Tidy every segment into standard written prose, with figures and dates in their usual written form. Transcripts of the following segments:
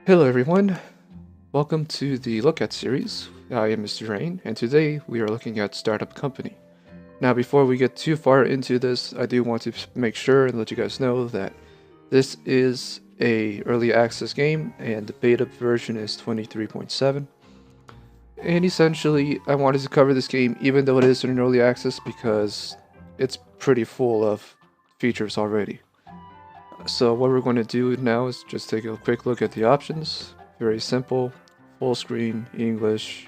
Hello everyone, welcome to the Look At series. I am Mr. Rain, and today we are looking at Startup Company. Now before we get too far into this, I do want to make sure and let you guys know that this is a early access game and the beta version is 23.7. And essentially, I wanted to cover this game even though it is in an early access because it's pretty full of features already. So what we're going to do now is just take a quick look at the options. Very simple, full screen, English,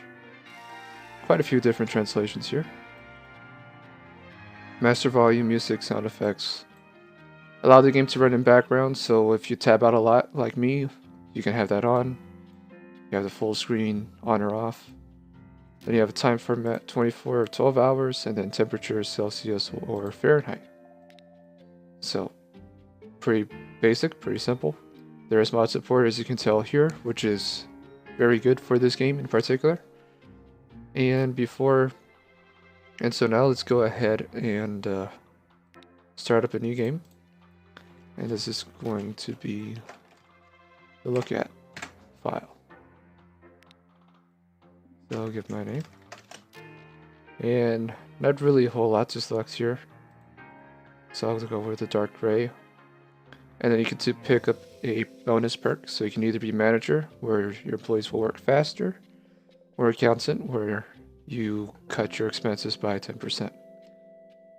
quite a few different translations here. Master volume, music, sound effects. Allow the game to run in background, so if you tab out a lot like me, you can have that on. You have the full screen on or off. Then you have a time format 24 or 12 hours, and then temperature Celsius or Fahrenheit. So pretty basic, pretty simple. There is mod support, as you can tell here, which is very good for this game in particular. And so now let's go ahead and start up a new game. And this is going to be the look at file. So I'll give my name. And not really a whole lot to select here. So I'll go with the dark gray. And then you can pick up a bonus perk, so you can either be manager, where your employees will work faster, or accountant, where you cut your expenses by 10%.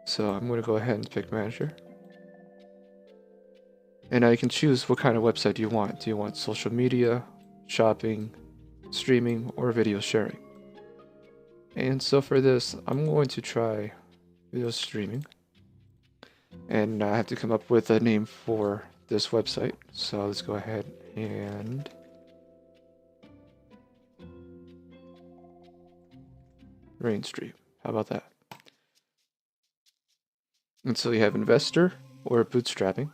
So I'm going to go ahead and pick manager. And now you can choose what kind of website do you want. Do you want social media, shopping, streaming, or video sharing? And so for this, I'm going to try video streaming. And I have to come up with a name for this website. So let's go ahead and Rainstream. How about that? And so you have investor or bootstrapping.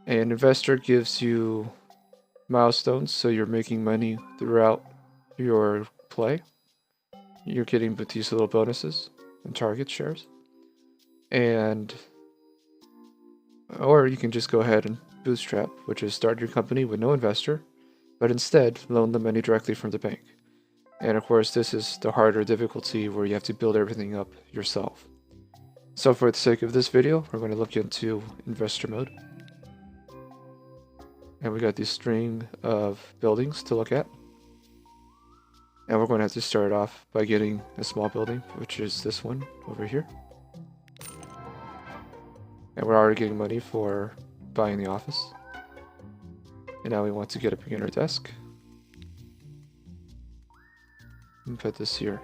And investor gives you milestones, so you're making money throughout your play. You're getting these little bonuses and target shares. Or you can just go ahead and bootstrap, which is start your company with no investor, but instead loan the money directly from the bank. And of course, this is the harder difficulty where you have to build everything up yourself. So for the sake of this video, we're going to look into investor mode. And we got this string of buildings to look at. And we're going to have to start off by getting a small building, which is this one over here. And we're already getting money for buying the office. And now we want to get a beginner desk. And put this here.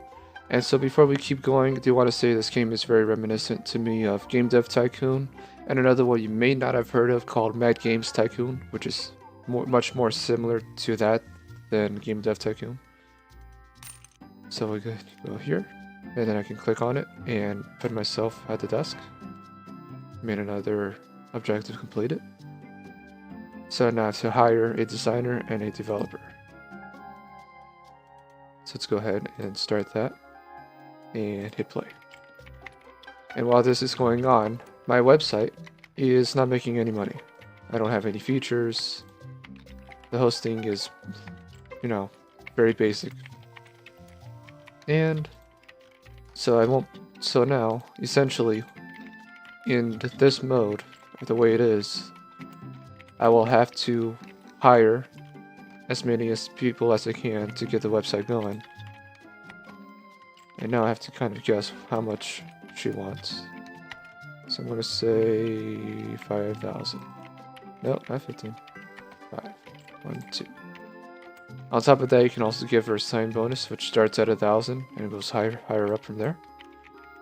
And so before we keep going, I do want to say this game is very reminiscent to me of Game Dev Tycoon and another one you may not have heard of called Mad Games Tycoon, which is much more similar to that than Game Dev Tycoon. So we could go here, and then I can click on it and put myself at the desk. Made another objective completed. So now I have to hire a designer and a developer. So let's go ahead and start that and hit play. And while this is going on, my website is not making any money. I don't have any features. The hosting is, very basic. And so now, essentially, in this mode, the way it is, I will have to hire as many people as I can to get the website going. And now I have to kind of guess how much she wants. So I'm going to say 5,000. Nope, not 15. 5. 1, 2. On top of that, you can also give her a sign bonus, which starts at 1,000 and goes higher up from there.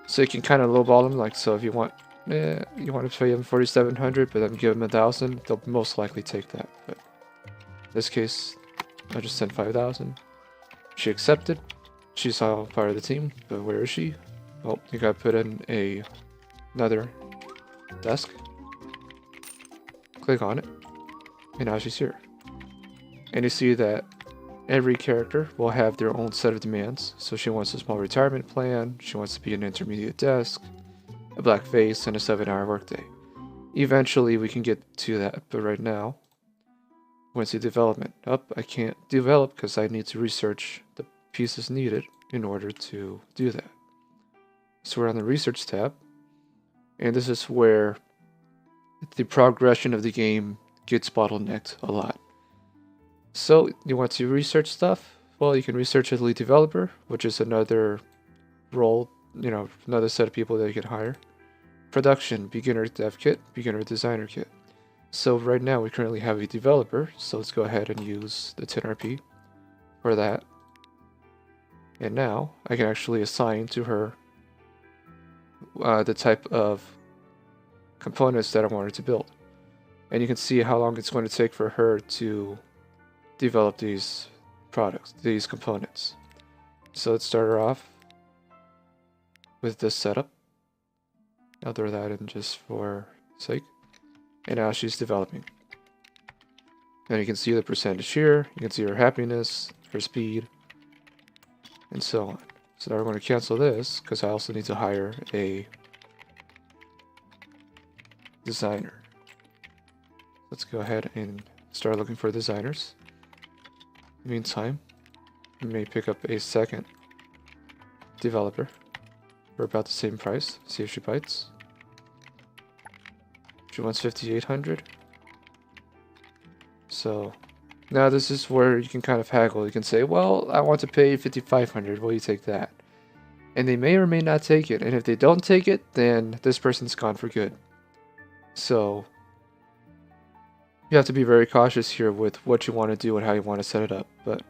So you can kind of lowball them, like, so if you want to pay them 4,700, but then give them 1,000, they'll most likely take that. But in this case, I just sent 5,000. She accepted. She's all part of the team, but where is she? Oh, you gotta put in another desk. Click on it, and now she's here. And you see that every character will have their own set of demands. So she wants a small retirement plan, she wants to be an intermediate desk, a black face, and a 7-hour workday. Eventually we can get to that, but right now Went to development. I can't develop because I need to research the pieces needed in order to do that. So we're on the research tab, and this is where the progression of the game gets bottlenecked a lot. So you want to research stuff? Well, you can research as lead developer, which is another role, another set of people that you can hire. Production, beginner dev kit, beginner designer kit. So right now we currently have a developer, so let's go ahead and use the 10RP for that. And now I can actually assign to her the type of components that I wanted to build. And you can see how long it's going to take for her to develop these products, these components. So let's start her off with this setup. I'll throw that in just for sake. And now she's developing. And you can see the percentage here. You can see her happiness, her speed, and so on. So now we're going to cancel this because I also need to hire a designer. Let's go ahead and start looking for designers. In the meantime, we may pick up a second developer for about the same price. See if she bites. She wants 5,800. So now this is where you can kind of haggle. You can say, well, I want to pay 5,500. Will you take that? And they may or may not take it. And if they don't take it, then this person's gone for good. So you have to be very cautious here with what you want to do and how you want to set it up. But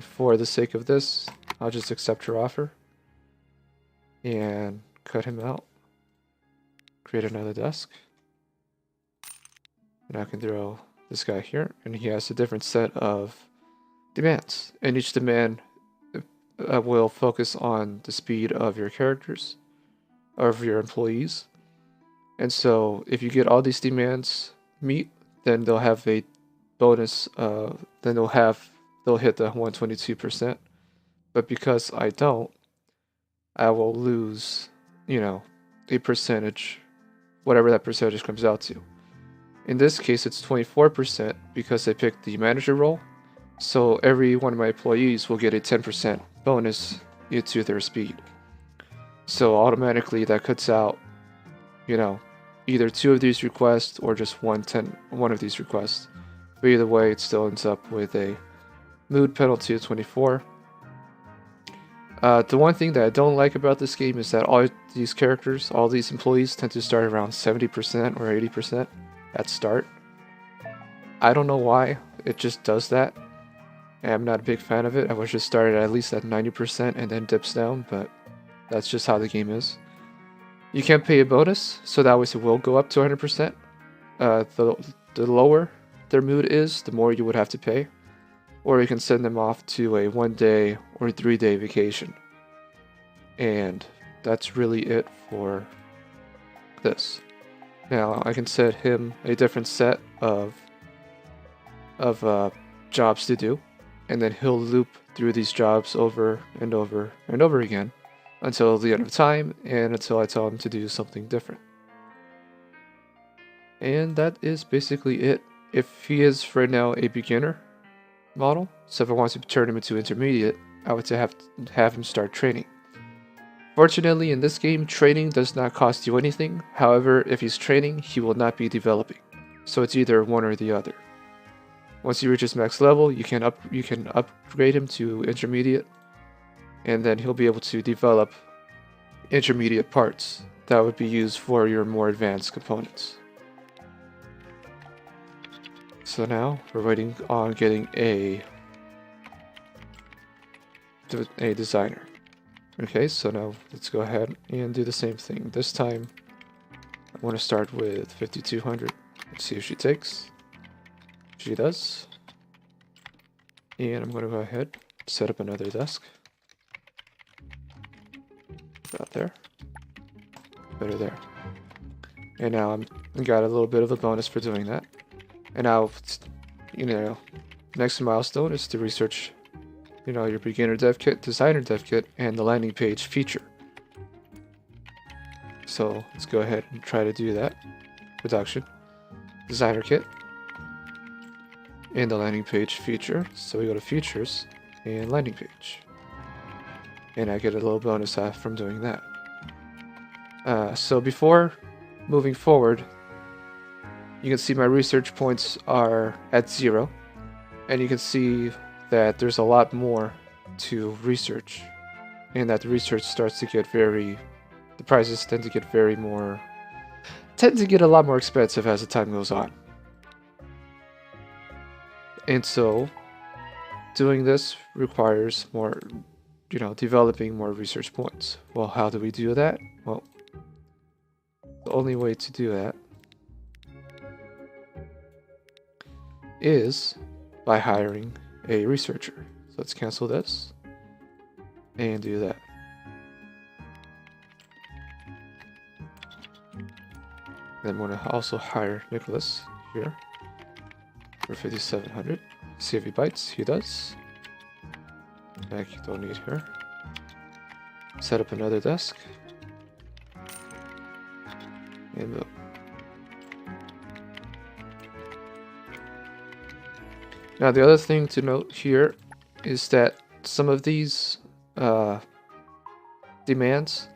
for the sake of this, I'll just accept her offer and cut him out. Create another desk. And I can throw this guy here, and he has a different set of demands. And each demand will focus on the speed of your characters, of your employees. And so if you get all these demands meet, then they'll have a bonus, then they'll hit the 122%. But because I don't, I will lose, a percentage, whatever that percentage comes out to. In this case, it's 24% because I picked the manager role. So every one of my employees will get a 10% bonus to their speed. So automatically that cuts out, either 2 of these requests or just one of these requests. But either way, it still ends up with a mood penalty of 24. The one thing that I don't like about this game is that all these characters, all these employees tend to start around 70% or 80% at start. I don't know why, it just does that. And I'm not a big fan of it. I wish it started at least at 90% and then dips down, but that's just how the game is. You can't pay a bonus, so that way it will go up to 100%. The lower their mood is, the more you would have to pay. Or you can send them off to a 1-day or 3-day vacation. And that's really it for this. Now I can set him a different set of jobs to do, and then he'll loop through these jobs over and over and over again until the end of time and until I tell him to do something different. And that is basically it. If he is right now a beginner model, so if I want to turn him into intermediate, I would have to have him start training. Fortunately, in this game, training does not cost you anything. However, if he's training, he will not be developing. So it's either one or the other. Once he reaches max level, you can upgrade him to intermediate, and then he'll be able to develop intermediate parts that would be used for your more advanced components. So now we're waiting on getting a designer. Okay, so now let's go ahead and do the same thing. This time I want to start with 5,200. Let's see if she takes. She does. And I'm going to go ahead, set up another desk. About there. Better there. And now I got a little bit of a bonus for doing that. And now, next milestone is to research, your beginner dev kit, designer dev kit, and the landing page feature. So let's go ahead and try to do that. Production, designer kit, in the landing page feature. So we go to features and landing page. And I get a little bonus from doing that. So before moving forward, you can see my research points are at 0. And you can see that there's a lot more to research. And that the research starts to get the prices tend to get a lot more expensive as the time goes on. And so doing this requires more, developing more research points. Well, how do we do that? Well, the only way to do that is by hiring a researcher. So let's cancel this and do that. Then I'm going to also hire Nicholas here for 5,700. See if he bites. He does. Back, you don't need her. Set up another desk. And boom. Now the other thing to note here is that some of these demands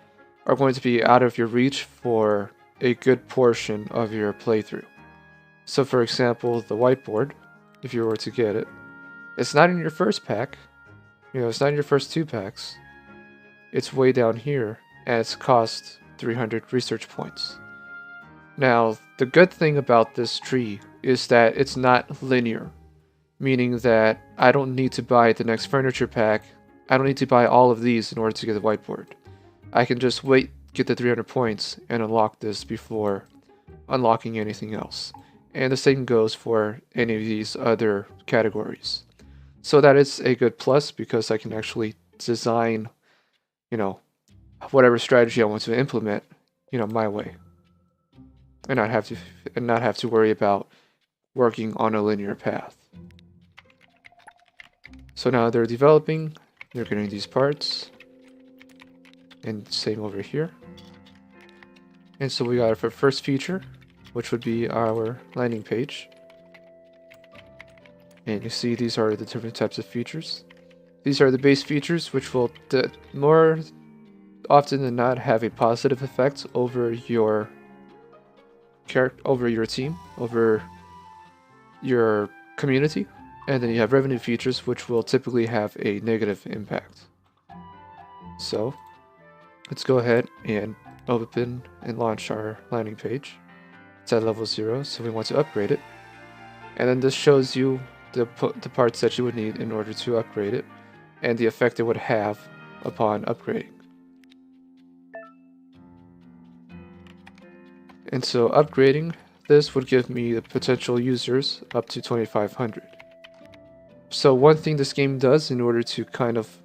are going to be out of your reach for a good portion of your playthrough. So for example, the whiteboard, if you were to get it, it's not in your first pack. It's not in your first 2 packs. It's way down here, and it's cost 300 research points. Now, the good thing about this tree is that it's not linear, meaning that I don't need to buy the next furniture pack. I don't need to buy all of these in order to get the whiteboard. I can just wait, get the 300 points, and unlock this before unlocking anything else. And the same goes for any of these other categories. So that is a good plus because I can actually design, whatever strategy I want to implement, my way. And not have to worry about working on a linear path. So now they're developing, they're getting these parts. And same over here. And so we got our first feature, which would be our landing page. And you see these are the different types of features. These are the base features, which will more often than not have a positive effect over your team, over your community. And then you have revenue features, which will typically have a negative impact. So let's go ahead and open and launch our landing page. It's at level 0, so we want to upgrade it. And then this shows you the parts that you would need in order to upgrade it, and the effect it would have upon upgrading. And so upgrading this would give me the potential users up to 2,500. So one thing this game does in order to kind of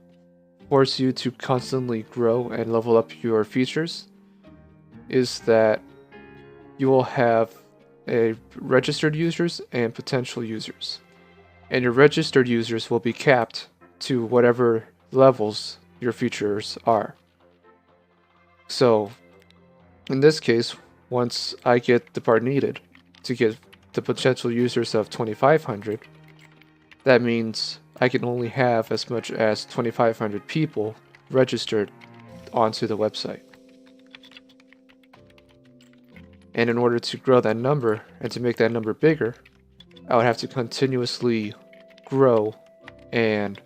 force you to constantly grow and level up your features is that you will have registered users and potential users. And your registered users will be capped to whatever levels your features are. So in this case, once I get the part needed to get the potential users of 2,500, that means I can only have as much as 2,500 people registered onto the website. And in order to grow that number and to make that number bigger, I would have to continuously grow and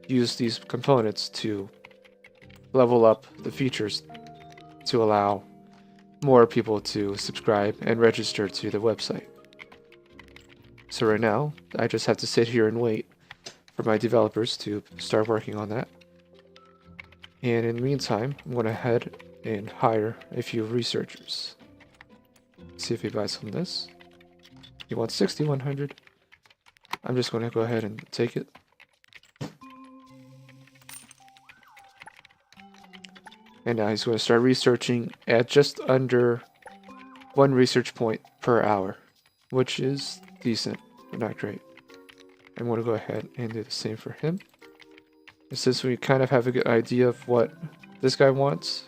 use these components to level up the features to allow more people to subscribe and register to the website. So right now, I just have to sit here and wait for my developers to start working on that. And in the meantime, I'm going to head and hire a few researchers. See if he buys from this. He wants 6,100. I'm just going to go ahead and take it. And now he's going to start researching at just under 1 research point per hour, which is decent, but not great. I'm going to go ahead and do the same for him. And since we kind of have a good idea of what this guy wants,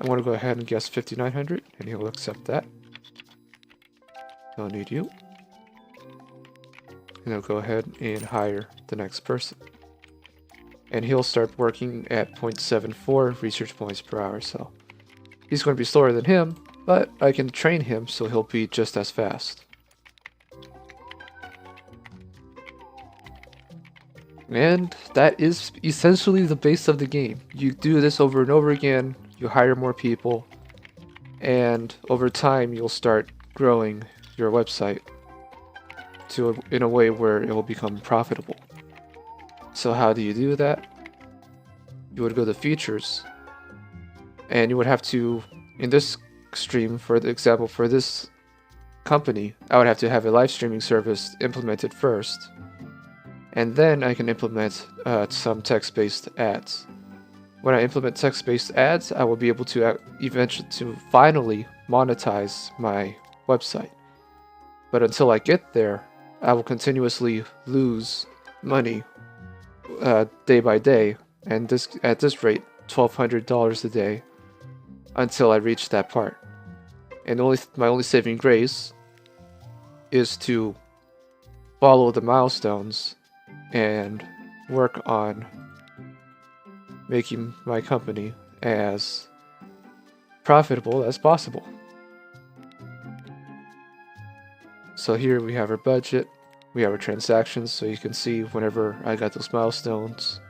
I'm going to go ahead and guess 5,900, and he'll accept that. Don't need you. go ahead and hire the next person. And he'll start working at 0.74 research points per hour. So he's going to be slower than him, but I can train him so he'll be just as fast. And that is essentially the base of the game. You do this over and over again, you hire more people, and over time you'll start growing your website in a way where it will become profitable. So how do you do that? You would go to features, and you would have to, in this stream, for the example, for this company, I would have to have a live streaming service implemented first. And then I can implement some text-based ads. When I implement text-based ads, I will be able to finally monetize my website. But until I get there, I will continuously lose money day by day, and at this rate, $1,200 a day, until I reach that part. And my only saving grace is to follow the milestones and work on making my company as profitable as possible. So here we have our budget, we have our transactions, so you can see whenever I got those milestones.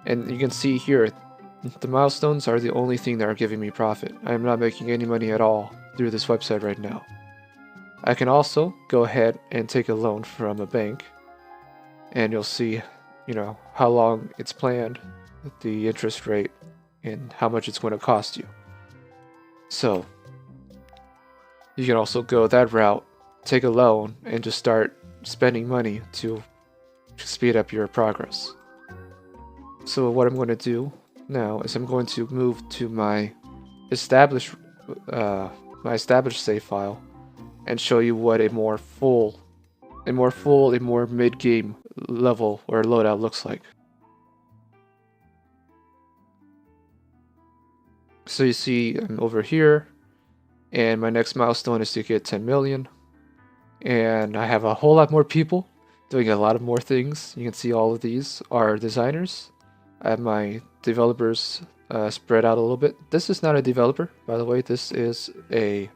And you can see here, the milestones are the only thing that are giving me profit. I am not making any money at all through this website right now. I can also go ahead and take a loan from a bank, and you'll see, how long it's planned, the interest rate, and how much it's going to cost you. So you can also go that route, take a loan, and just start spending money to speed up your progress. So what I'm going to do now is I'm going to move to my established save file and show you what a more mid-game level or loadout looks like. So you see I'm over here, and my next milestone is to get 10 million, and I have a whole lot more people doing a lot of more things. You can see all of these are designers. I have my developers spread out a little bit. This is not a developer, by the way. This is a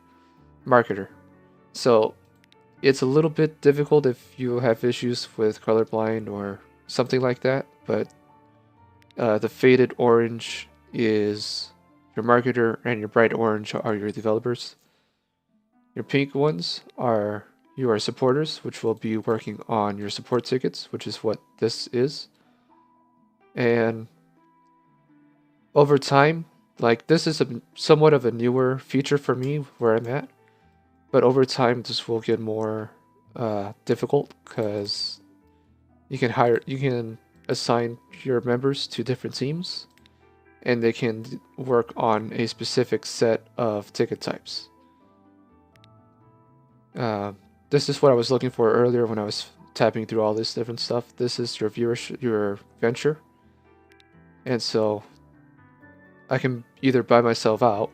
marketer. So it's a little bit difficult if you have issues with colorblind or something like that, but the faded orange is your marketer and your bright orange are your developers. Your pink ones are your supporters, which will be working on your support tickets, which is what this is. And over time, this is somewhat of a newer feature for me where I'm at. But over time, this will get more difficult because you can assign your members to different teams, and they can work on a specific set of ticket types. This is what I was looking for earlier when I was tapping through all this different stuff. This is your venture, and so I can either buy myself out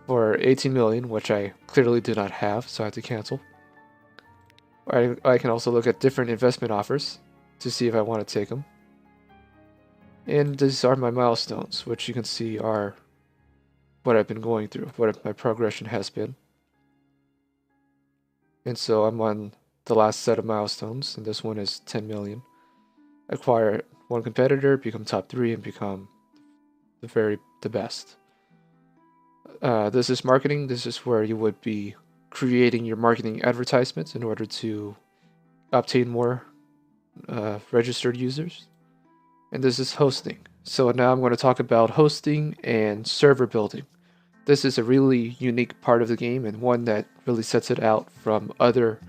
for 18 million, which I clearly do not have, so I have to cancel. Or I can also look at different investment offers to see if I want to take them. And these are my milestones, which you can see are what I've been going through, what my progression has been. And so I'm on the last set of milestones, and this one is 10 million. Acquire one competitor, become top 3, and become the best. This is marketing. This is where you would be creating your marketing advertisements in order to obtain more registered users. And this is hosting. So now I'm going to talk about hosting and server building. This is a really unique part of the game and one that really sets it out from other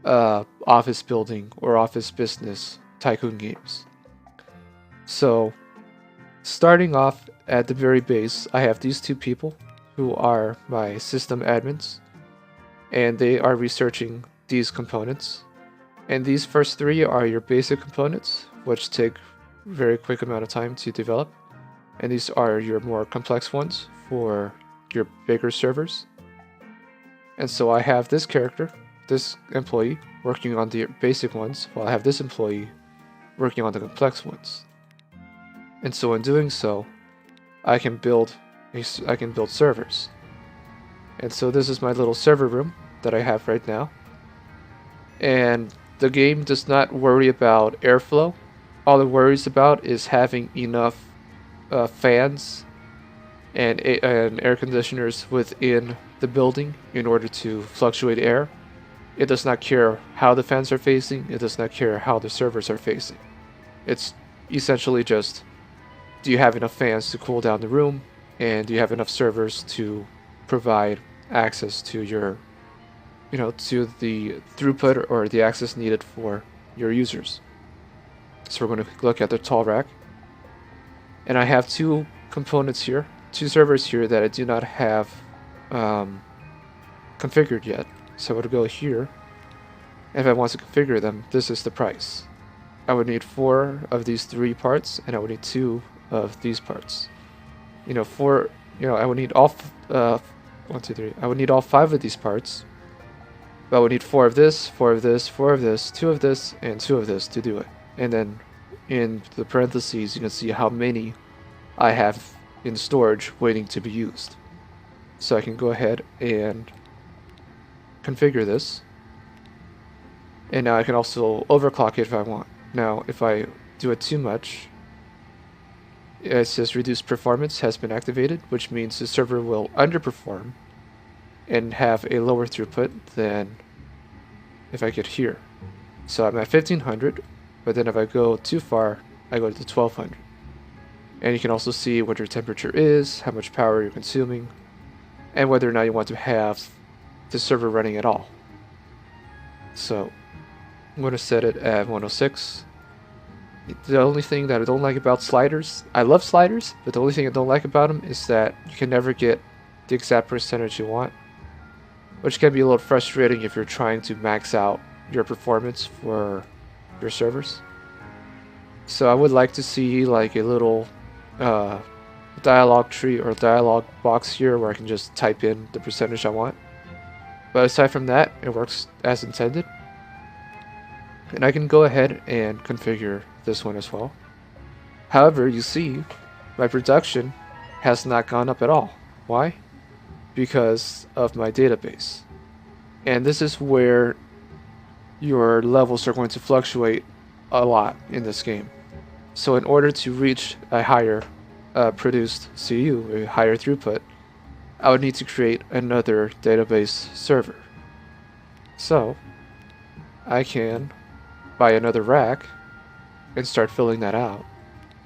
office building or office business tycoon games. So starting off at the very base, I have these two people who are my system admins, and they are researching these components. And these first 3 are your basic components, which take a very quick amount of time to develop. And these are your more complex ones for your bigger servers. And so I have this character, this employee working on the basic ones, while I have this employee working on the complex ones. And so in doing so, I can build servers. And so this is my little server room that I have right now. And the game does not worry about airflow. All it worries about is having enough fans and air conditioners within the building in order to fluctuate air. It does not care how the fans are facing. It does not care how the servers are facing. It's essentially just, do you have enough fans to cool down the room, and do you have enough servers to provide access to your, to the throughput or the access needed for your users. So we're going to look at the tall rack. And I have two components here, two servers here that I do not have configured yet. So I would go here. If I want to configure them, this is the price. I would need 4 of these 3 parts, and I would need 2 of these parts. I would need all 1, 2, 3. I would need all 5 of these parts. But I would need 4 of this, 4 of this, 4 of this, 2 of this, and 2 of this to do it. And then in the parentheses, you can see how many I have in storage waiting to be used. So I can go ahead and configure this. And now I can also overclock it if I want. Now, if I do it too much, it says reduced performance has been activated, which means the server will underperform and have a lower throughput than if I get here. So I'm at 1500, but then if I go too far, I go to 1200. And you can also see what your temperature is, how much power you're consuming, and whether or not you want to have the server running at all. So I'm going to set it at 106. The only thing that I don't like about sliders, I love sliders, but the only thing I don't like about them is that you can never get the exact percentage you want, which can be a little frustrating if you're trying to max out your performance for your servers. So I would like to see like a little dialog tree or dialog box here where I can just type in the percentage I want. But aside from that, it works as intended. And I can go ahead and configure this one as well. However, you see, my production has not gone up at all. Why? Because of my database. And this is where your levels are going to fluctuate a lot in this game. So in order to reach a higher produced CU, a higher throughput, I would need to create another database server. So I can buy another rack and start filling that out.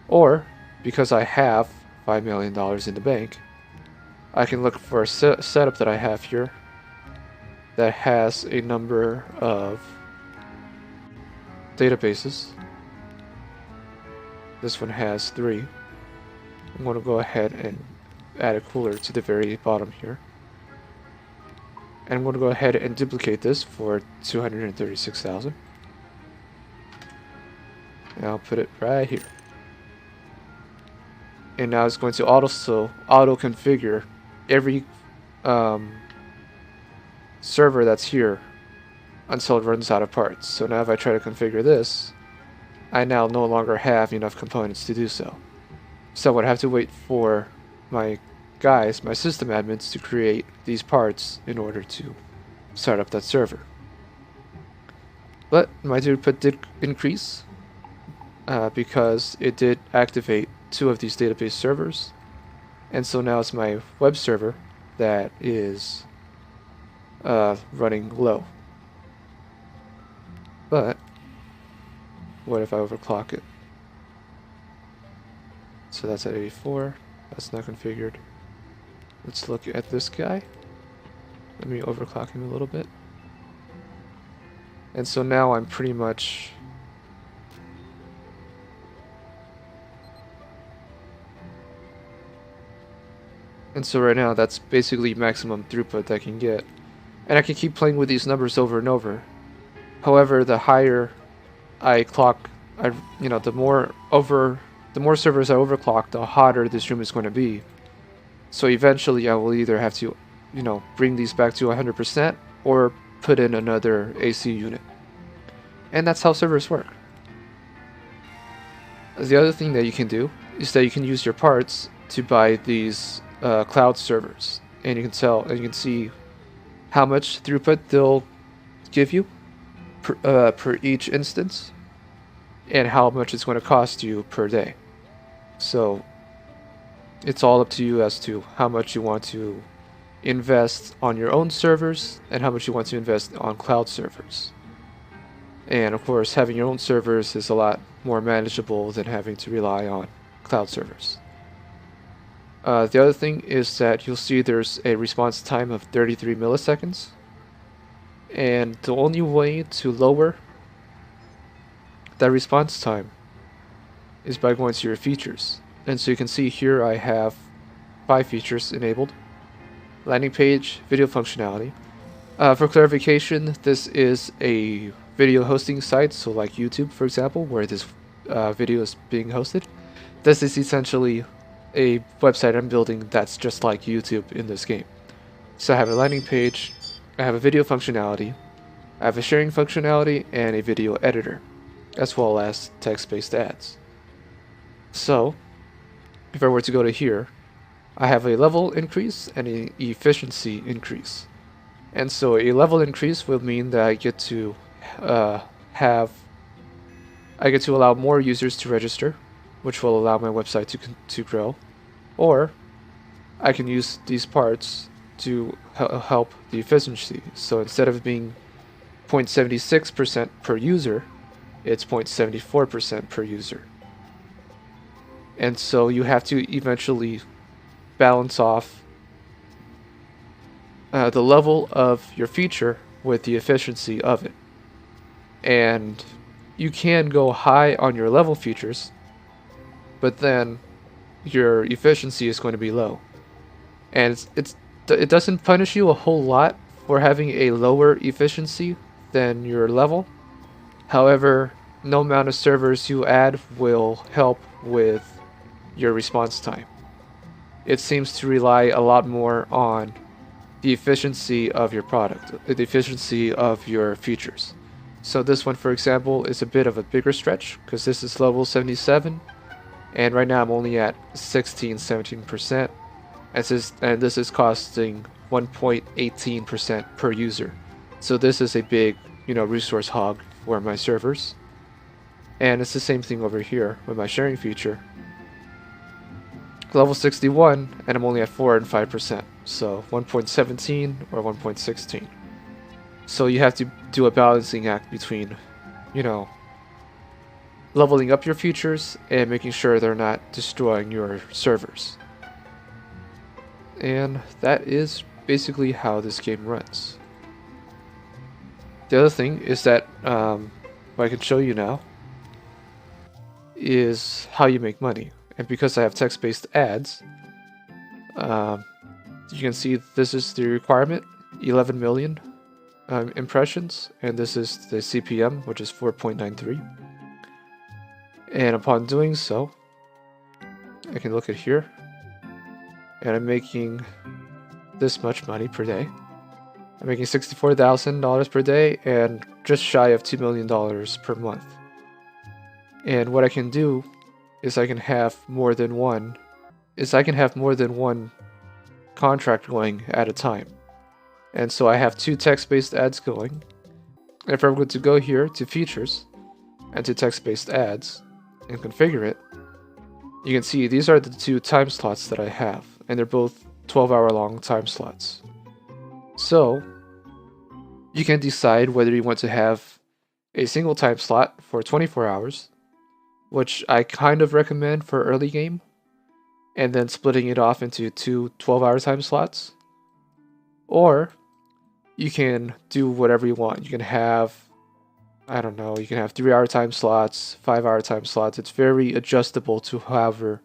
Or, because I have $5 million in the bank, I can look for a setup that I have here that has a number of databases. This one has 3. I'm going to go ahead and add a cooler to the very bottom here. And I'm going to go ahead and duplicate this for 236,000. And I'll put it right here. And now it's going to auto configure every server that's here until it runs out of parts. So now if I try to configure this, I now no longer have enough components to do so. So I would have to wait for my guys, my system admins, to create these parts in order to start up that server. But my throughput did increase because it did activate 2 of these database servers. And so now it's my web server that is running low. But what if I overclock it? So that's at 84. That's not configured. Let's look at this guy. Let me overclock him a little bit. And so now I'm pretty much right now that's basically maximum throughput that I can get. And I can keep playing with these numbers over and over. However, the higher I clock, the more servers I overclock, the hotter this room is going to be. So eventually I will either have to, bring these back to 100% or put in another AC unit. And that's how servers work. The other thing that you can do is that you can use your parts to buy these cloud servers, and you can see how much throughput they'll give you per each instance, and how much it's going to cost you per day. So it's all up to you as to how much you want to invest on your own servers and how much you want to invest on cloud servers. And of course, having your own servers is a lot more manageable than having to rely on cloud servers. The other thing is that you'll see there's a response time of 33 milliseconds. And the only way to lower that response time is by going to your features. And so you can see here I have 5 features enabled. Landing page, video functionality. For clarification, this is a video hosting site, so like YouTube, for example, where this video is being hosted. This is essentially a website I'm building that's just like YouTube in this game. So I have a landing page, I have a video functionality, I have a sharing functionality, and a video editor, as well as text-based ads. So, if I were to go to here, I have a level increase and an efficiency increase. And so a level increase will mean that I get to allow more users to register, which will allow my website to grow, or I can use these parts to help the efficiency. So instead of being 0.76% per user, it's 0.74% per user. And so you have to eventually balance off the level of your feature with the efficiency of it. And you can go high on your level features, but then your efficiency is going to be low. And it doesn't punish you a whole lot for having a lower efficiency than your level. However, no amount of servers you add will help with your response time. It seems to rely a lot more on the efficiency of your product, the efficiency of your features. So this one, for example, is a bit of a bigger stretch because this is level 77, and right now I'm only at 17%, and this is costing 1.18% per user. So this is a big, resource hog for my servers. And it's the same thing over here with my sharing feature. Level 61, and I'm only at 4 and 5%, so 1.17 or 1.16. So you have to do a balancing act between, leveling up your features and making sure they're not destroying your servers. And that is basically how this game runs. The other thing is that what I can show you now is how you make money. And because I have text-based ads, you can see this is the requirement, 11 million impressions, and this is the CPM, which is 4.93. And upon doing so, I can look at here, and I'm making this much money per day. I'm making $64,000 per day and just shy of $2 million per month. And what I can do is I can have more than one contract going at a time. And so I have 2 text-based ads going. And if I'm going to go here to features and to text-based ads and configure it, you can see these are the 2 time slots that I have, and they're both 12-hour long time slots. So you can decide whether you want to have a single time slot for 24 hours, which I kind of recommend for early game, and then splitting it off into 2 12-hour time slots. Or you can do whatever you want. You can have, you can have 3-hour time slots, 5-hour time slots. It's very adjustable to however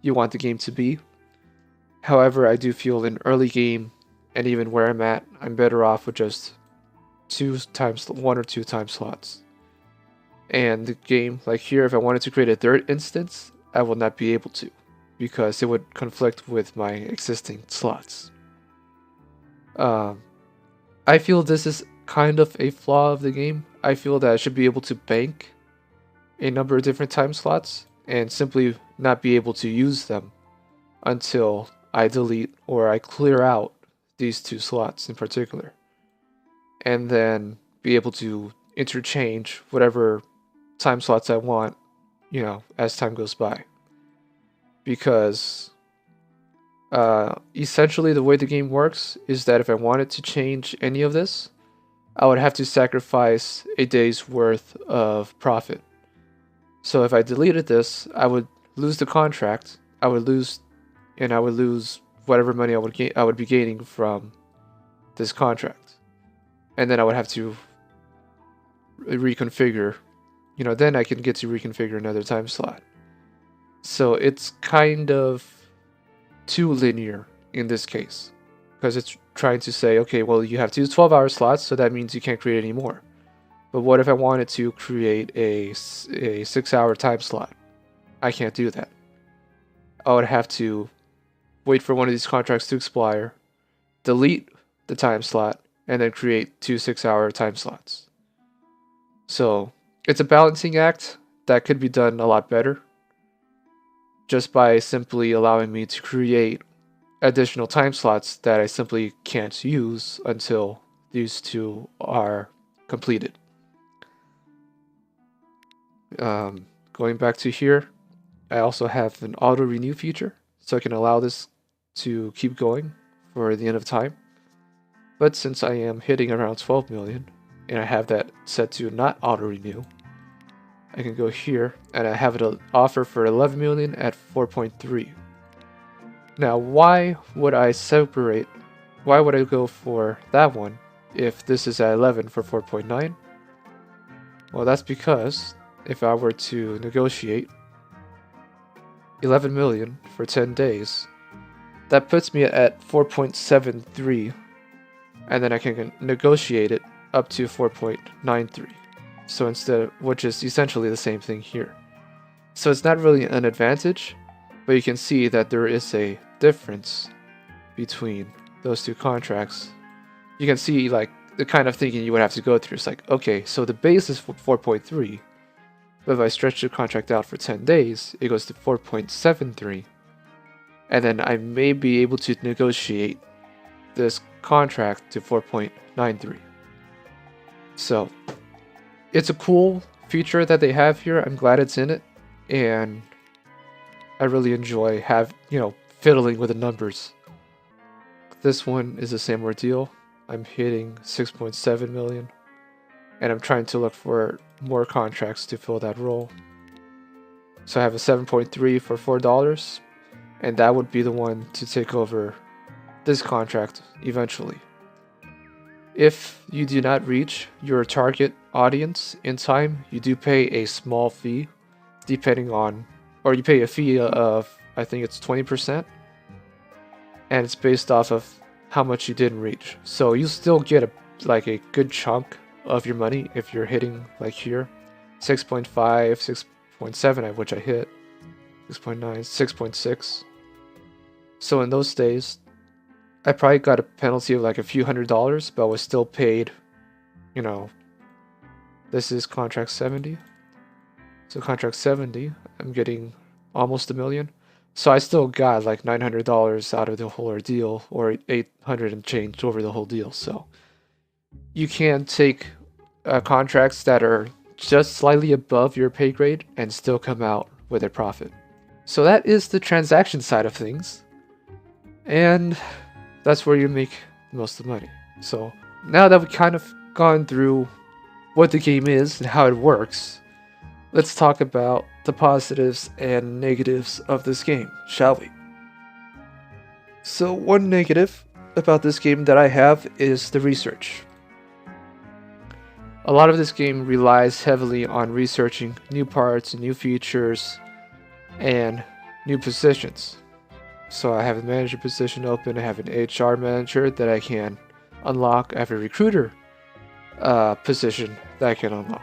you want the game to be. However, I do feel in early game, and even where I'm at, I'm better off with just 1 or 2 time slots. And the game, like here, if I wanted to create a 3rd instance, I will not be able to, because it would conflict with my existing slots. I feel this is kind of a flaw of the game. I feel that I should be able to bank a number of different time slots and simply not be able to use them until I delete or I clear out these 2 slots in particular, and then be able to interchange whatever time slots I want, as time goes by. Because essentially the way the game works is that if I wanted to change any of this, I would have to sacrifice a day's worth of profit. So if I deleted this, I would lose the contract. I would lose whatever money I would be gaining from this contract, and then I would have to reconfigure. Then I can get to reconfigure another time slot. So it's kind of too linear in this case, because it's trying to say, okay, well, you have 2 12-hour slots, so that means you can't create any more. But what if I wanted to create a 6-hour time slot? I can't do that. I would have to wait for one of these contracts to expire, delete the time slot, and then create 2 6-hour time slots. So it's a balancing act that could be done a lot better just by simply allowing me to create additional time slots that I simply can't use until these 2 are completed. Going back to here, I also have an auto renew feature, so I can allow this to keep going for the end of time. But since I am hitting around 12 million and I have that set to not auto renew, I can go here and I have it offer for 11 million at 4.3. Now, why would I go for that one if this is at 11 for 4.9? Well, that's because if I were to negotiate 11 million for 10 days, that puts me at 4.73, and then I can negotiate it up to 4.93. So which is essentially the same thing here. So it's not really an advantage, but you can see that there is a difference between those 2 contracts. You can see like the kind of thinking you would have to go through. It's like, okay, so the base is 4.3, but if I stretch the contract out for 10 days, it goes to 4.73, and then I may be able to negotiate this contract to 4.93. So it's a cool feature that they have here. I'm glad it's in it, and I really enjoy fiddling with the numbers. This one is the same ordeal. I'm hitting 6.7 million, and I'm trying to look for more contracts to fill that role. So I have a 7.3 for $4, and that would be the one to take over this contract eventually. If you do not reach your target audience in time, you do pay a small fee, you pay a fee of, I think it's 20%, and it's based off of how much you didn't reach. So you still get a good chunk of your money if you're hitting like here, 6.5, 6.7, which I hit, 6.9, 6.6. So in those days, I probably got a penalty of like a few $100s, but I was still paid, this is contract 70. So contract 70, I'm getting almost $1 million. So I still got like $900 out of the whole ordeal, or 800 and change over the whole deal. So you can take contracts that are just slightly above your pay grade and still come out with a profit. So that is the transaction side of things, and that's where you make most of the money. So now that we've kind of gone through what the game is and how it works, let's talk about the positives and negatives of this game, shall we? So one negative about this game that I have is the research. A lot of this game relies heavily on researching new parts and new features and new positions. So I have a manager position open, I have an HR manager that I can unlock, I have a recruiter position that I can unlock.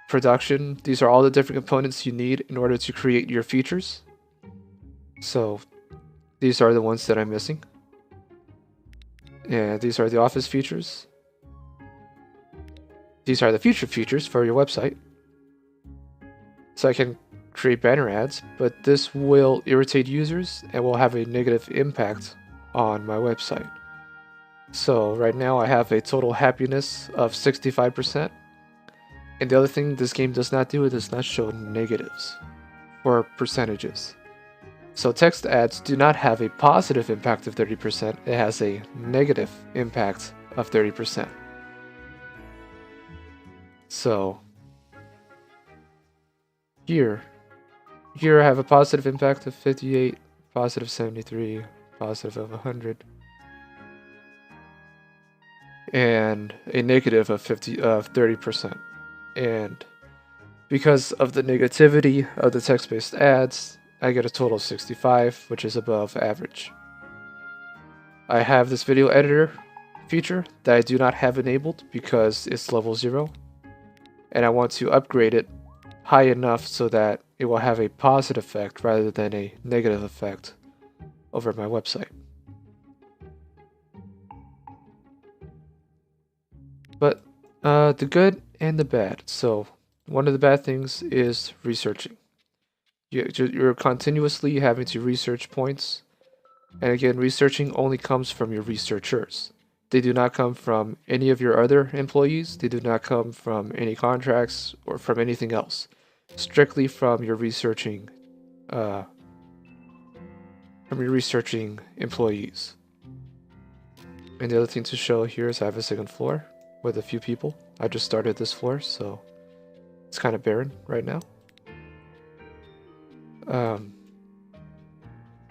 Production, these are all the different components you need in order to create your features. So these are the ones that I'm missing. And these are the office features. These are the future features for your website. So I can create banner ads, but this will irritate users and will have a negative impact on my website. So right now I have a total happiness of 65%. And the other thing this game does not do, it does not show negatives or percentages. So text ads do not have a positive impact of 30%, it has a negative impact of 30%. So here I have a positive impact of 58, positive 73, positive of 100, and a negative of 30%. And because of the negativity of the text-based ads, I get a total of 65, which is above average. I have this video editor feature that I do not have enabled because it's level 0, and I want to upgrade it high enough so that it will have a positive effect rather than a negative effect over my website. But the good and the bad. So one of the bad things is researching. You're continuously having to research points. And again, researching only comes from your researchers. They do not come from any of your other employees. They do not come from any contracts or from anything else. Strictly from your researching employees. And the other thing to show here is I have a second floor with a few people. I just started this floor, so it's kind of barren right now.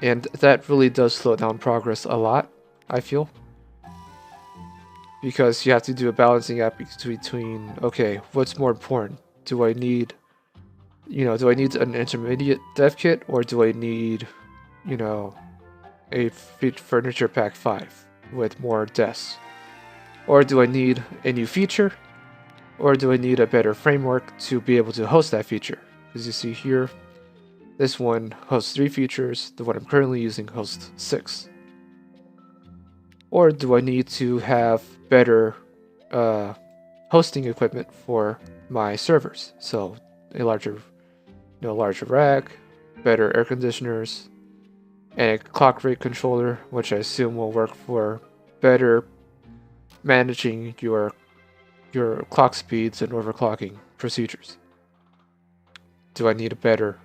And that really does slow down progress a lot, I feel. Because you have to do a balancing act between, okay, what's more important? Do I need an intermediate dev kit, or do I need, a furniture pack 5 with more desks? Or do I need a new feature? Or do I need a better framework to be able to host that feature? As you see here, this one hosts 3 features, the one I'm currently using hosts 6. Or do I need to have better hosting equipment for my servers? So a larger rack, better air conditioners, and a clock rate controller, which I assume will work for better managing your clock speeds and overclocking procedures. Do I need a better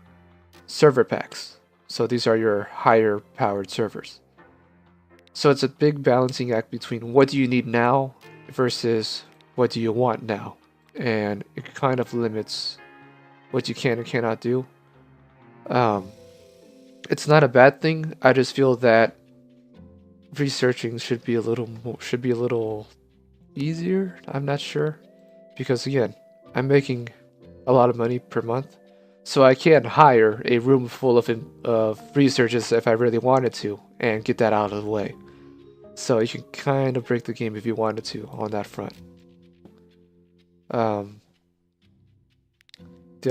server packs? So these are your higher powered servers. So it's a big balancing act between what do you need now versus what do you want now. And it kind of limits what you can and cannot do. It's not a bad thing. I just feel that researching should be a little easier. I'm not sure, because again, I'm making a lot of money per month, so I can hire a room full of researchers if I really wanted to and get that out of the way. So you can kind of break the game if you wanted to on that front. The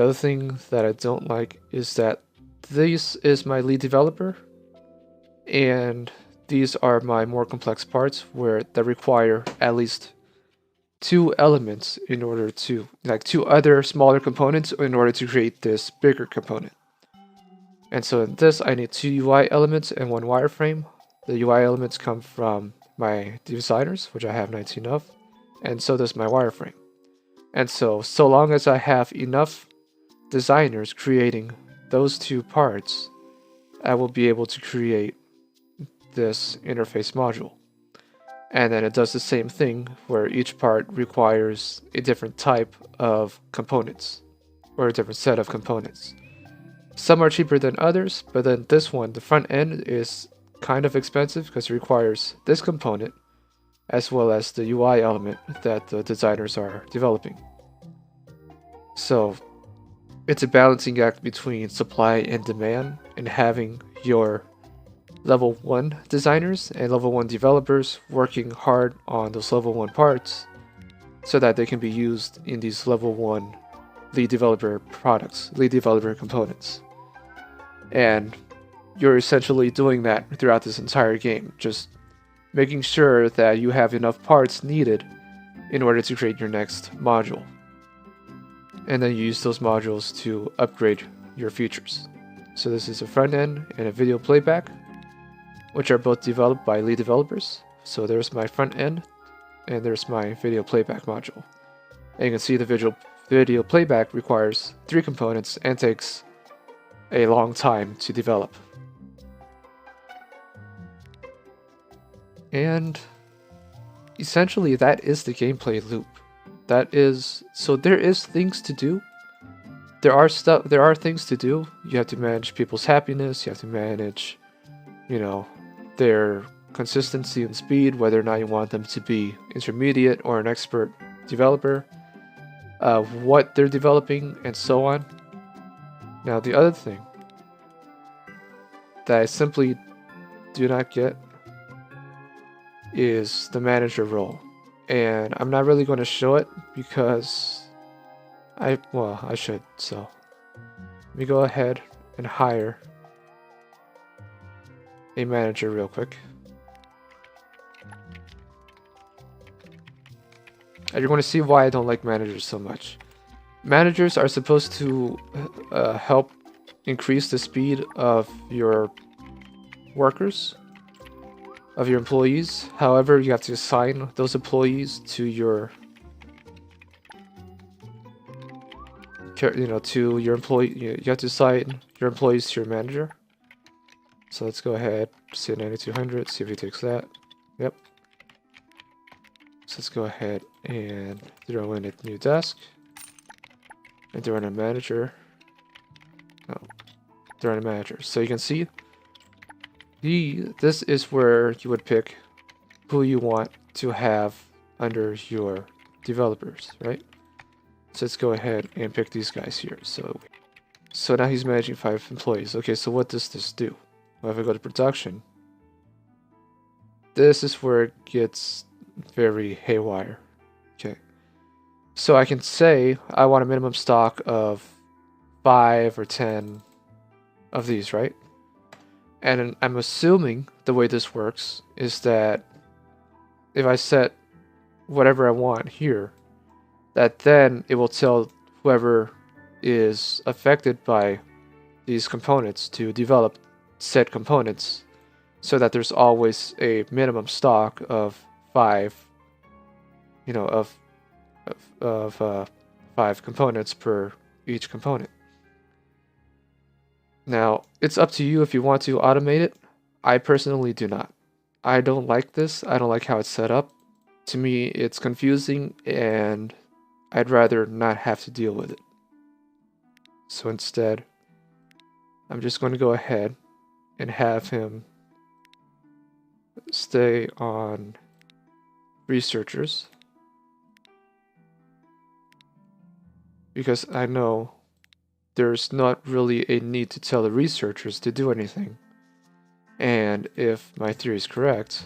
other thing that I don't like is that this is my lead developer, and these are my more complex parts that require at least 2 elements in order to, like 2 other smaller components in order to create this bigger component. And so in this, I need 2 UI elements and 1 wireframe. The UI elements come from my designers, which I have 19 of, and so does my wireframe. And so long as I have enough designers creating those 2 parts, I will be able to create this interface module. And then it does the same thing where each part requires a different type of components, or a different set of components. Some are cheaper than others, but then this one, the front end, is kind of expensive because it requires this component as well as the UI element that the designers are developing. So it's a balancing act between supply and demand, and having your level 1 designers and level 1 developers working hard on those level 1 parts so that they can be used in these level 1 lead developer products, lead developer components. And you're essentially doing that throughout this entire game, just making sure that you have enough parts needed in order to create your next module. And then you use those modules to upgrade your features. So this is a front end and a video playback, which are both developed by lead developers. So there's my front end and there's my video playback module. And you can see the video playback requires 3 components and takes a long time to develop. And essentially that is the gameplay loop. So there is things to do. There are things to do. You have to manage people's happiness, you have to manage, their consistency and speed, whether or not you want them to be intermediate or an expert developer, what they're developing, and so on. Now, the other thing that I simply do not get is the manager role. And I'm not really going to show it because I should. So let me go ahead and hire a manager real quick. And you're going to see why I don't like managers so much. Managers are supposed to help increase the speed of your workers, of your employees. However, you have to assign those employees to your to your employee. You have to assign your employees to your manager. So let's go ahead, say 9200, see if he takes that. Yep. So let's go ahead and throw in a new desk and throw in a manager. Oh, throw in a manager. So you can see this is where you would pick who you want to have under your developers, right? So let's go ahead and pick these guys here. So now he's managing 5 employees. Okay, so what does this do? Well, if I go to production, this is where it gets very haywire. Okay, so I can say I want a minimum stock of 5 or 10 of these, right? And I'm assuming the way this works is that if I set whatever I want here, that then it will tell whoever is affected by these components to develop said components, so that there's always a minimum stock of 5, of 5 components per each component. Now, it's up to you if you want to automate it. I personally do not. I don't like this. I don't like how it's set up. To me, it's confusing, and I'd rather not have to deal with it. So instead, I'm just going to go ahead and have him stay on researchers, because I know there's not really a need to tell the researchers to do anything. And if my theory is correct,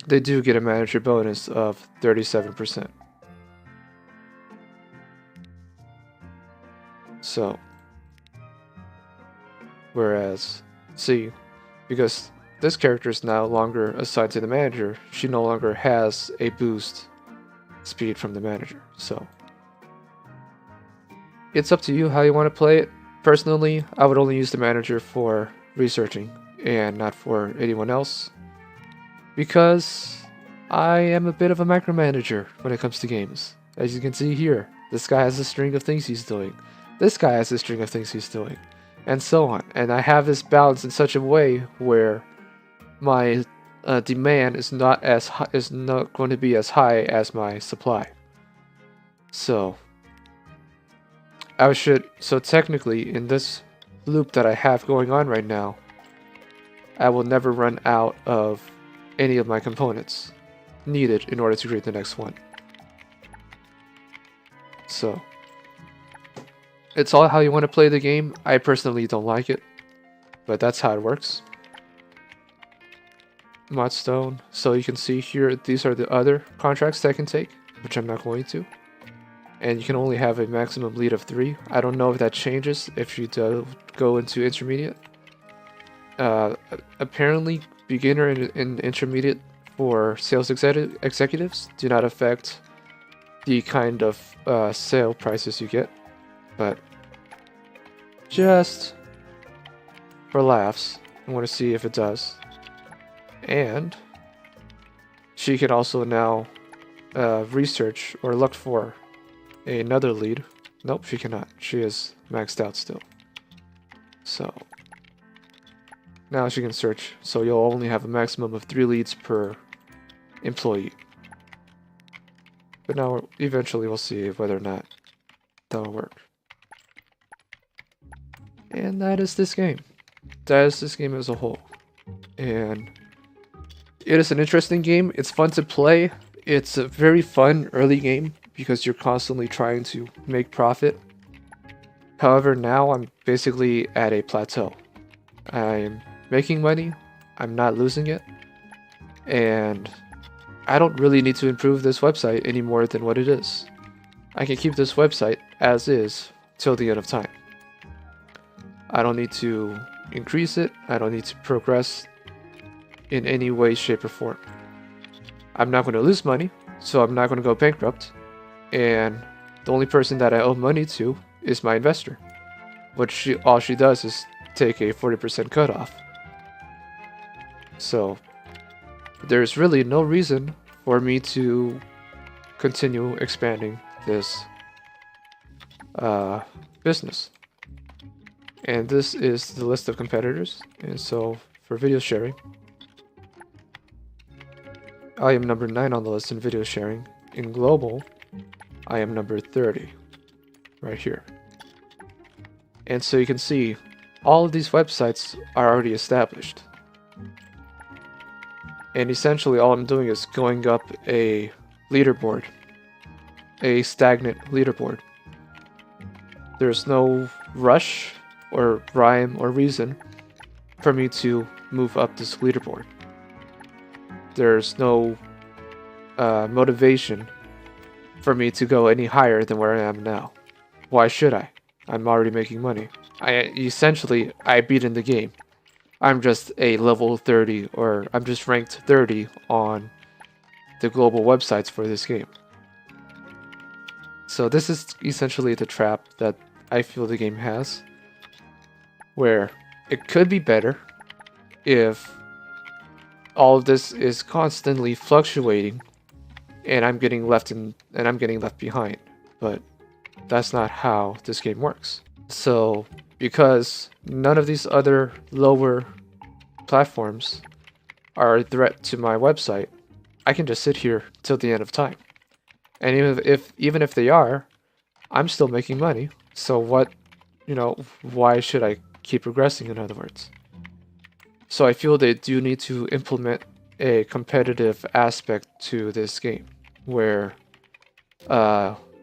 they do get a manager bonus of 37%. So, whereas, see, because this character is no longer assigned to the manager, she no longer has a boost speed from the manager. So, it's up to you how you want to play it. Personally, I would only use the manager for researching and not for anyone else, because I am a bit of a micromanager when it comes to games. As you can see here, this guy has a string of things he's doing. This guy has a string of things he's doing, and so on. And I have this balance in such a way where my demand is not going to be as high as my supply. So technically, in this loop that I have going on right now, I will never run out of any of my components needed in order to create the next one. So it's all how you want to play the game. I personally don't like it, but that's how it works. Modstone. So you can see here, these are the other contracts that I can take, which I'm not going to. And you can only have a maximum lead of 3. I don't know if that changes if you do go into intermediate. Apparently, beginner and intermediate for sales executives do not affect the kind of sale prices you get, but just for laughs, I want to see if it does. And she can also now research or look for another lead. Nope, she cannot. She is maxed out still. So now she can search. So you'll only have a maximum of 3 leads per employee. But now eventually we'll see whether or not that'll work. And that is this game. That is this game as a whole. And it is an interesting game. It's fun to play. It's a very fun early game because you're constantly trying to make profit. However, now I'm basically at a plateau. I'm making money. I'm not losing it. And I don't really need to improve this website any more than what it is. I can keep this website as is till the end of time. I don't need to increase it. I don't need to progress in any way, shape, or form. I'm not going to lose money, so I'm not going to go bankrupt. And the only person that I owe money to is my investor, which all she does is take a 40% cutoff. So there's really no reason for me to continue expanding this business. And this is the list of competitors. And so for video sharing, I am number 9 on the list in video sharing. In global, I am number 30 right here. And so you can see all of these websites are already established. And essentially all I'm doing is going up a leaderboard, a stagnant leaderboard. There's no rush or rhyme or reason for me to move up this leaderboard. There's no motivation for me to go any higher than where I am now. Why should I? I'm already making money. I beat in the game. I'm just a level 30, or I'm just ranked 30 on the global websites for this game. So this is essentially the trap that I feel the game has, where it could be better if all of this is constantly fluctuating and I'm getting left behind, but that's not how this game works. So because none of these other lower platforms are a threat to my website, I can just sit here till the end of time. And even if they are, I'm still making money. So why should I keep progressing, in other words? So I feel they do need to implement a competitive aspect to this game, where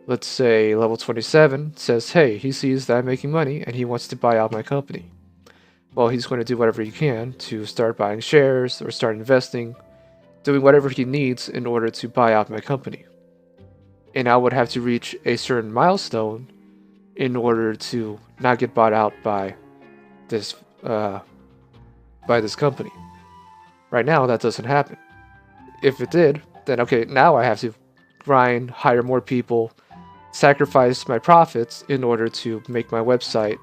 let's say level 27 says, hey, he sees that I'm making money and he wants to buy out my company. Well, he's going to do whatever he can to start buying shares or start investing, doing whatever he needs in order to buy out my company. And I would have to reach a certain milestone in order to not get bought out by this company. Right now, that doesn't happen. If it did, then okay, now I have to grind, hire more people, sacrifice my profits in order to make my website,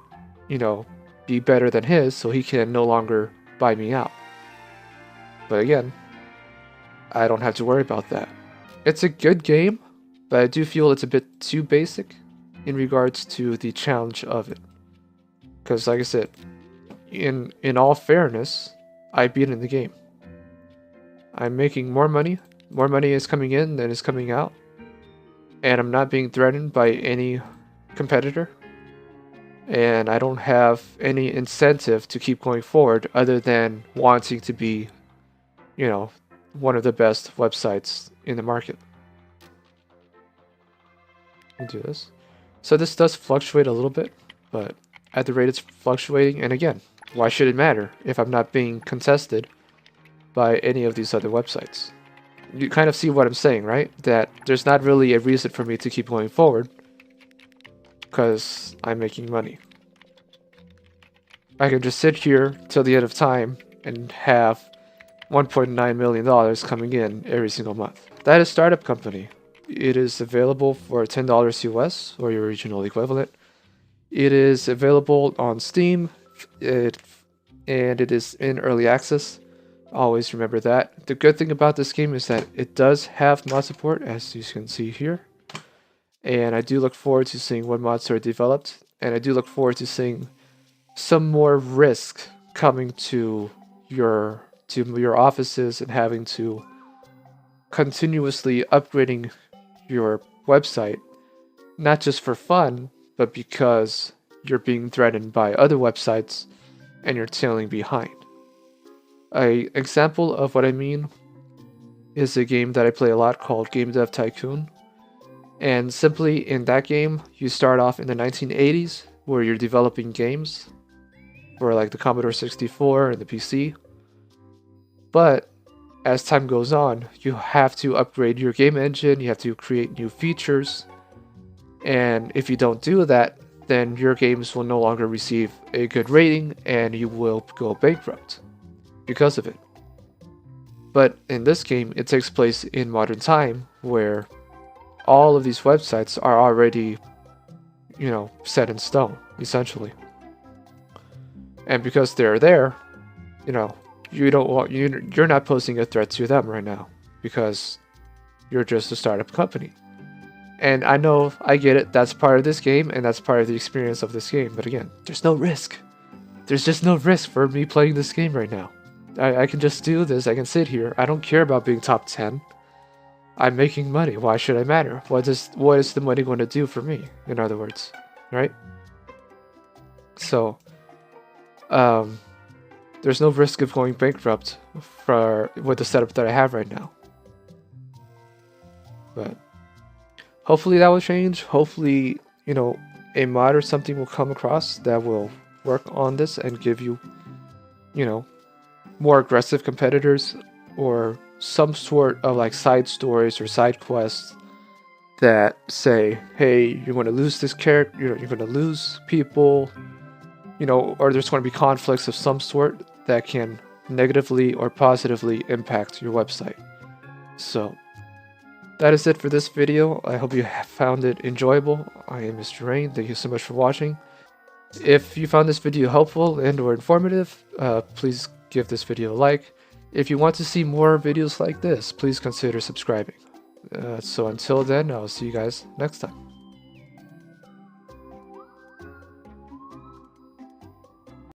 be better than his, so he can no longer buy me out. But again, I don't have to worry about that. It's a good game, but I do feel it's a bit too basic in regards to the challenge of it. Because like I said, in all fairness, I beat in the game. I'm making more money is coming in than is coming out, and I'm not being threatened by any competitor, and I don't have any incentive to keep going forward other than wanting to be, one of the best websites in the market. I'll do this. So this does fluctuate a little bit, but at the rate it's fluctuating, and again, why should it matter if I'm not being contested by any of these other websites? You kind of see what I'm saying, right? That there's not really a reason for me to keep going forward because I'm making money. I can just sit here till the end of time and have $1.9 million coming in every single month. That is Startup Company. It is available for $10 US or your regional equivalent. It is available on Steam, and it is in early access. Always remember that. The good thing about this game is that it does have mod support, as you can see here. And I do look forward to seeing what mods are developed, and I do look forward to seeing some more risk coming to your offices and having to continuously upgrading your website, not just for fun, but because you're being threatened by other websites and you're tailing behind. An example of what I mean is a game that I play a lot called Game Dev Tycoon. And simply in that game, you start off in the 1980s where you're developing games for like the Commodore 64 and the PC. But as time goes on, you have to upgrade your game engine, you have to create new features, and if you don't do that, then your games will no longer receive a good rating and you will go bankrupt because of it. But in this game, it takes place in modern time where all of these websites are already, set in stone, essentially. And because they're there, you're not posing a threat to them right now because you're just a startup company. And I know, I get it, that's part of this game and that's part of the experience of this game. But again, there's no risk. There's just no risk for me playing this game right now. I can just do this, I can sit here. I don't care about being top 10. I'm making money. Why should I matter? What is the money going to do for me, in other words, right? So, there's no risk of going bankrupt with the setup that I have right now. But hopefully that will change. Hopefully, a mod or something will come across that will work on this and give you, more aggressive competitors or some sort of like side stories or side quests that say, hey, you're going to lose this character, you're going to lose people, or there's going to be conflicts of some sort that can negatively or positively impact your website. So that is it for this video. I hope you found it enjoyable. I am Mr. Rain. Thank you so much for watching. If you found this video helpful and or informative, please give this video a like. If you want to see more videos like this, please consider subscribing. So until then, I'll see you guys next time.